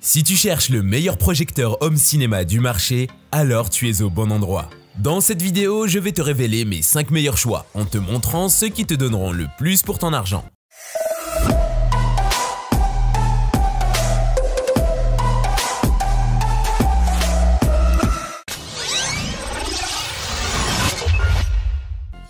Si tu cherches le meilleur projecteur home cinéma du marché, alors tu es au bon endroit. Dans cette vidéo, je vais te révéler mes 5 meilleurs choix en te montrant ceux qui te donneront le plus pour ton argent.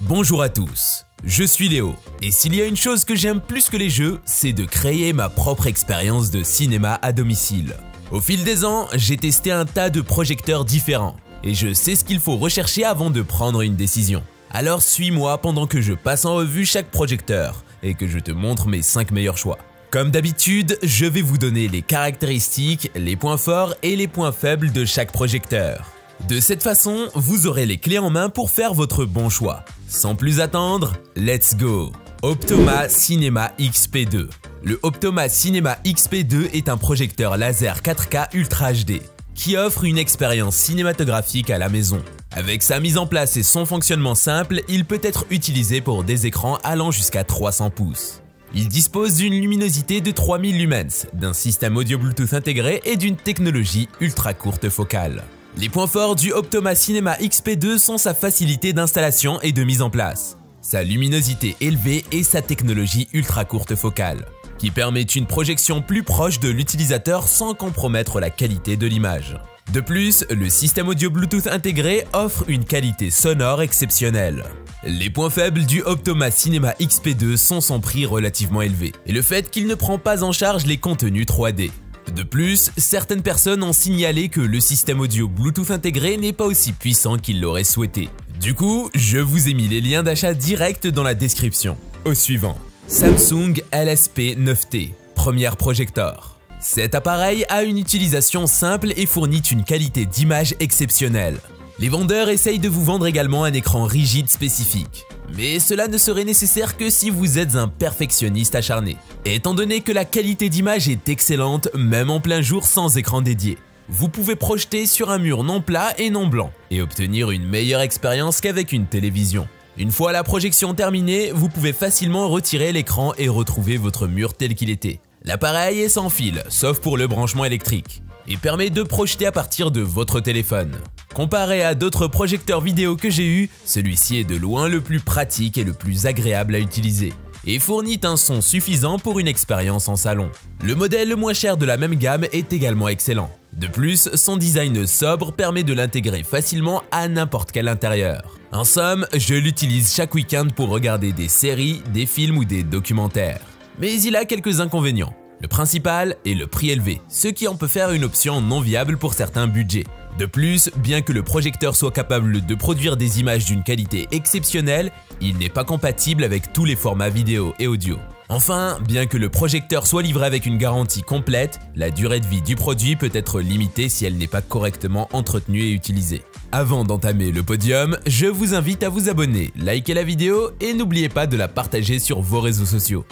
Bonjour à tous, je suis Léo, et s'il y a une chose que j'aime plus que les jeux, c'est de créer ma propre expérience de cinéma à domicile. Au fil des ans, j'ai testé un tas de projecteurs différents, et je sais ce qu'il faut rechercher avant de prendre une décision. Alors suis-moi pendant que je passe en revue chaque projecteur, et que je te montre mes 5 meilleurs choix. Comme d'habitude, je vais vous donner les caractéristiques, les points forts et les points faibles de chaque projecteur. De cette façon, vous aurez les clés en main pour faire votre bon choix. Sans plus attendre, let's go! Optoma Cinema XP2. Le Optoma Cinema XP2 est un projecteur laser 4K Ultra HD qui offre une expérience cinématographique à la maison. Avec sa mise en place et son fonctionnement simple, il peut être utilisé pour des écrans allant jusqu'à 300 pouces. Il dispose d'une luminosité de 3000 lumens, d'un système audio Bluetooth intégré et d'une technologie ultra courte focale. Les points forts du Optoma Cinema XP2 sont sa facilité d'installation et de mise en place, sa luminosité élevée et sa technologie ultra courte focale, qui permet une projection plus proche de l'utilisateur sans compromettre la qualité de l'image. De plus, le système audio Bluetooth intégré offre une qualité sonore exceptionnelle. Les points faibles du Optoma Cinema XP2 sont son prix relativement élevé et le fait qu'il ne prend pas en charge les contenus 3D. De plus, certaines personnes ont signalé que le système audio Bluetooth intégré n'est pas aussi puissant qu'ils l'auraient souhaité. Du coup, je vous ai mis les liens d'achat directs dans la description. Au suivant, Samsung LSP9T, premier projecteur. Cet appareil a une utilisation simple et fournit une qualité d'image exceptionnelle. Les vendeurs essayent de vous vendre également un écran rigide spécifique. Mais cela ne serait nécessaire que si vous êtes un perfectionniste acharné, étant donné que la qualité d'image est excellente même en plein jour sans écran dédié. Vous pouvez projeter sur un mur non plat et non blanc et obtenir une meilleure expérience qu'avec une télévision. Une fois la projection terminée, vous pouvez facilement retirer l'écran et retrouver votre mur tel qu'il était. L'appareil est sans fil, sauf pour le branchement électrique, et permet de projeter à partir de votre téléphone. Comparé à d'autres projecteurs vidéo que j'ai eu, celui-ci est de loin le plus pratique et le plus agréable à utiliser, et fournit un son suffisant pour une expérience en salon. Le modèle le moins cher de la même gamme est également excellent. De plus, son design sobre permet de l'intégrer facilement à n'importe quel intérieur. En somme, je l'utilise chaque week-end pour regarder des séries, des films ou des documentaires. Mais il a quelques inconvénients. Le principal est le prix élevé, ce qui en peut faire une option non viable pour certains budgets. De plus, bien que le projecteur soit capable de produire des images d'une qualité exceptionnelle, il n'est pas compatible avec tous les formats vidéo et audio. Enfin, bien que le projecteur soit livré avec une garantie complète, la durée de vie du produit peut être limitée si elle n'est pas correctement entretenue et utilisée. Avant d'entamer le podium, je vous invite à vous abonner, liker la vidéo et n'oubliez pas de la partager sur vos réseaux sociaux.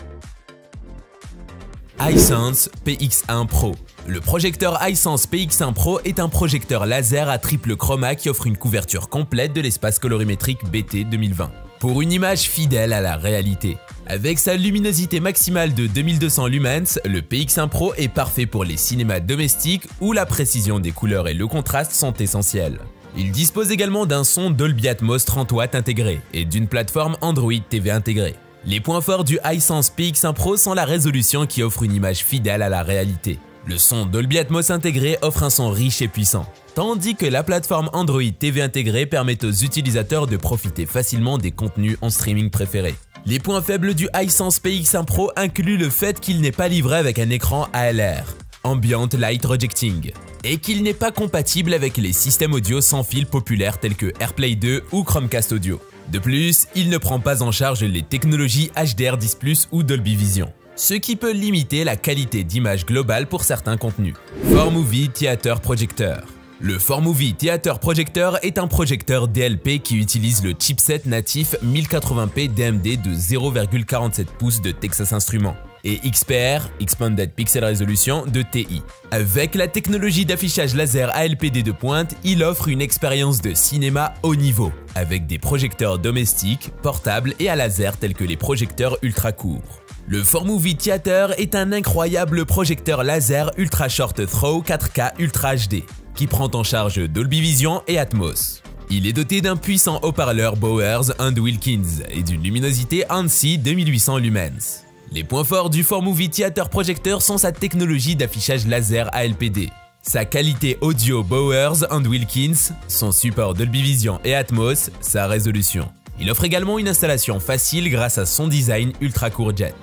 Hisense PX1 Pro. Le projecteur Hisense PX1 Pro est un projecteur laser à triple chroma qui offre une couverture complète de l'espace colorimétrique BT 2020 pour une image fidèle à la réalité. Avec sa luminosité maximale de 2200 lumens, le PX1 Pro est parfait pour les cinémas domestiques où la précision des couleurs et le contraste sont essentiels. Il dispose également d'un son Dolby Atmos 30 watts intégré et d'une plateforme Android TV intégrée. Les points forts du Hisense PX1 Pro sont la résolution qui offre une image fidèle à la réalité. Le son Dolby Atmos intégré offre un son riche et puissant, tandis que la plateforme Android TV intégrée permet aux utilisateurs de profiter facilement des contenus en streaming préférés. Les points faibles du Hisense PX1 Pro incluent le fait qu'il n'est pas livré avec un écran ALR, Ambient Light Rejecting, et qu'il n'est pas compatible avec les systèmes audio sans fil populaires tels que AirPlay 2 ou Chromecast Audio. De plus, il ne prend pas en charge les technologies HDR10+ ou Dolby Vision, ce qui peut limiter la qualité d'image globale pour certains contenus. 4Movie Theater Projector. Le 4Movie Theater Projector est un projecteur DLP qui utilise le chipset natif 1080p DMD de 0,47 pouces de Texas Instruments et XPR, Expanded Pixel Resolution, de TI. Avec la technologie d'affichage laser ALPD de pointe, il offre une expérience de cinéma haut niveau, avec des projecteurs domestiques, portables et à laser tels que les projecteurs ultra courts. Le 4Movie Theater est un incroyable projecteur laser Ultra Short Throw 4K Ultra HD qui prend en charge Dolby Vision et Atmos. Il est doté d'un puissant haut-parleur Bowers & Wilkins et d'une luminosité ANSI 2800 lumens. Les points forts du 4Movie Theater Projector sont sa technologie d'affichage laser ALPD, sa qualité audio Bowers & Wilkins, son support Dolby Vision et Atmos, sa résolution. Il offre également une installation facile grâce à son design ultra courgette.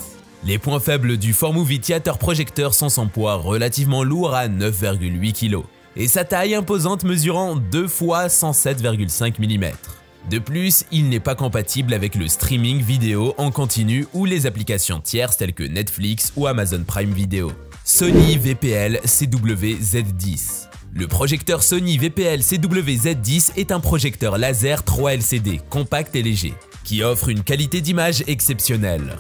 Les points faibles du 4Movie Theater Projector sont son poids relativement lourd à 9,8 kg et sa taille imposante mesurant 2 x 107,5 mm. De plus, il n'est pas compatible avec le streaming vidéo en continu ou les applications tierces telles que Netflix ou Amazon Prime Video. Sony VPL CW-Z10. Le projecteur Sony VPL CW-Z10 est un projecteur laser 3 LCD compact et léger, qui offre une qualité d'image exceptionnelle.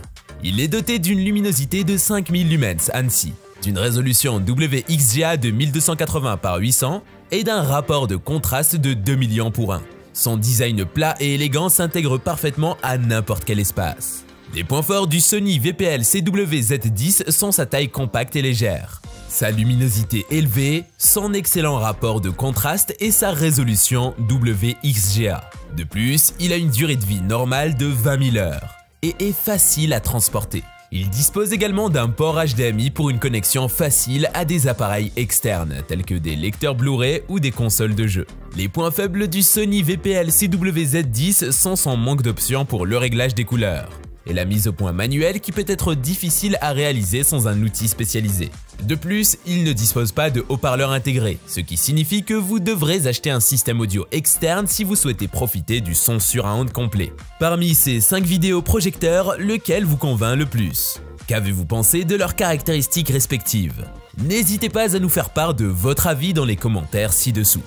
Il est doté d'une luminosité de 5000 lumens ANSI, d'une résolution WXGA de 1280 par 800 et d'un rapport de contraste de 2 millions pour 1. Son design plat et élégant s'intègre parfaitement à n'importe quel espace. Les points forts du Sony VPL CW-Z10 sont sa taille compacte et légère, sa luminosité élevée, son excellent rapport de contraste et sa résolution WXGA. De plus, il a une durée de vie normale de 20 000 heures et est facile à transporter. Il dispose également d'un port HDMI pour une connexion facile à des appareils externes tels que des lecteurs Blu-ray ou des consoles de jeux. Les points faibles du Sony VPL CW-Z10 sont son manque d'options pour le réglage des couleurs et la mise au point manuelle qui peut être difficile à réaliser sans un outil spécialisé. De plus, il ne dispose pas de haut-parleur intégré, ce qui signifie que vous devrez acheter un système audio externe si vous souhaitez profiter du son surround complet. Parmi ces 5 vidéoprojecteurs, lequel vous convainc le plus? Qu'avez-vous pensé de leurs caractéristiques respectives? N'hésitez pas à nous faire part de votre avis dans les commentaires ci-dessous.